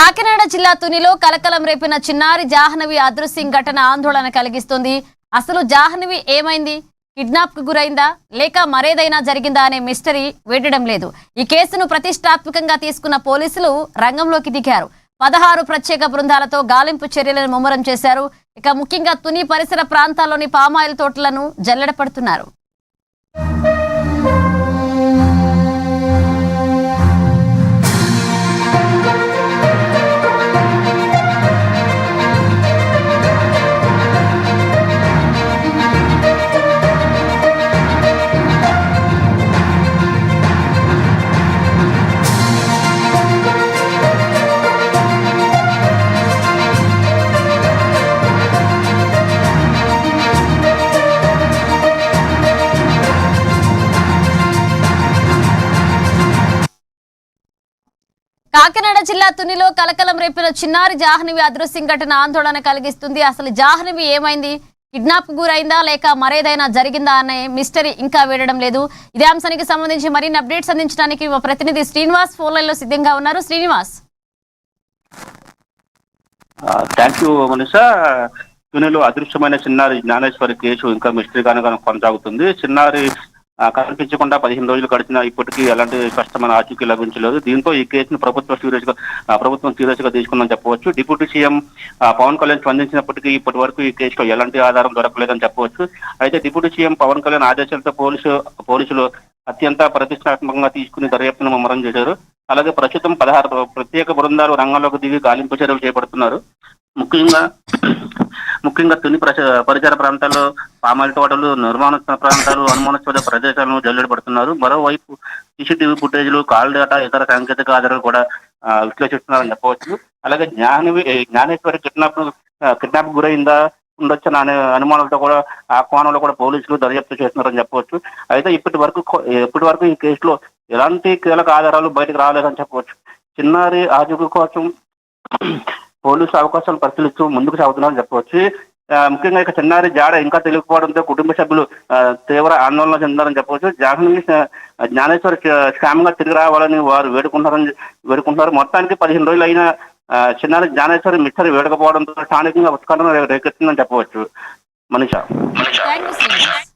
కాకినాడ జిల్లా తునిలో కలకలం రేపిన చిన్నారి జాహ్నవి అదృశ్యం ఘటన ఆందోళన కలిగిస్తుంది. అసలు జాహ్నవి ఏమైంది? కిడ్నాప్ కు గురైందా లేక మరేదైనా జరిగిందా అనే మిస్టరీ వీడడం లేదు. ఈ కేసును ప్రతిష్టాత్మకంగా తీసుకున్న పోలీసులు రంగంలోకి దిగారు. 16 ప్రత్యేక బృందాలతో గాలింపు చర్యలను ముమ్మరం చేశారు. ఇక ముఖ్యంగా తుని పరిసర ప్రాంతాల్లోని పామాయిల్ తోటలను జల్లెడపడుతున్నారు. కాకినాడ జిల్లా తునిలో కలకలం రేపిన చిన్నారి జాహ్నవి అదృశ్యం ఘటన ఆందోళన కలిగిస్తుంది. అసలు జాహ్నవి ఏమైంది? కిడ్నాప్ కు గురైందా లేక మరేదైనా జరిగిందా అనే మిస్టరీ ఇంకా వీడడం లేదు. ఇదే అంశానికి సంబంధించి మరిన్ని అప్డేట్స్ అందించడానికి మా ప్రతినిధి శ్రీనివాస్ ఫోన్ లైన్ లో సిద్ధంగా ఉన్నారు. Srinivas, thank you Manisha. తునిలో అదృశ్యమైన చిన్నారి జ్ఞానేశ్వరి కేసు ఇంకా మిస్టరీగానే కొనసాగుతుంది. చిన్నారి కనిపించకుండా 15 రోజులు గడిచినా ఇప్పటికీ ఎలాంటి స్పష్టమైన ఆచూకీ లభించలేదు. దీంతో ఈ కేసును ప్రభుత్వం సీరియస్ గా తీసుకుందని చెప్పవచ్చు. డిప్యూటీ సీఎం పవన్ కళ్యాణ్ స్పందించినప్పటికీ ఇప్పటి వరకు ఈ కేసులో ఎలాంటి ఆధారం దొరకలేదని చెప్పవచ్చు. అయితే డిప్యూటీ సీఎం పవన్ కళ్యాణ్ ఆదేశాలతో పోలీసులు అత్యంత ప్రతిష్టాత్మకంగా తీసుకుని దర్యాప్తును ముమ్మరం చేశారు. అలాగే ప్రస్తుతం 16 ప్రత్యేక బృందాలు రంగంలోకి దిగి గాలింపు చర్యలు చేపడుతున్నారు. ముఖ్యంగా తుని పరిసర ప్రాంతాల్లో పామాయిల్ తోటలు, నిర్మాణ ప్రాంతాలు, అనుమానాస్పద ప్రదేశాలను జల్లెడపడుతున్నారు. మరోవైపు సీసీటీవీ ఫుటేజ్లు, కాల్ డేటా, ఇతర సాంకేతిక ఆధారాలు కూడా విశ్లేషిస్తున్నారని చెప్పవచ్చు. అలాగే జ్ఞానేశ్వరి కిడ్నాప్ గురైందా ఉండొచ్చని అనే అనుమానాలతో కూడా ఆ కోణంలో కూడా పోలీసులు దర్యాప్తు చేస్తున్నారని చెప్పవచ్చు. అయితే ఇప్పటి వరకు ఈ కేసులో ఎలాంటి కీలక ఆధారాలు బయటకు రాలేదని చెప్పవచ్చు. చిన్నారి ఆచూకీ కోసం పోలీసు అవకాశాలు పరిశీలిస్తూ ముందుకు సాగుతున్నారని చెప్పవచ్చు. ముఖ్యంగా ఇక చిన్నారి జాడ ఇంకా తెలియకపోవడంతో కుటుంబ సభ్యులు తీవ్ర ఆందోళన చెందారని చెప్పవచ్చు. జాహ్నవి జ్ఞానేశ్వరి క్షేమంగా తిరిగి రావాలని వారు వేడుకుంటున్నారు. మొత్తానికి 15 రోజులు అయిన చిన్నారి జ్ఞానేశ్వరి మిస్టరీ వేడకపోవడంతో స్థానికంగా ఉత్కంఠన రేకెత్తిందని చెప్పవచ్చు. మనీషా. థాంక్యూ శ్రీనివాస్.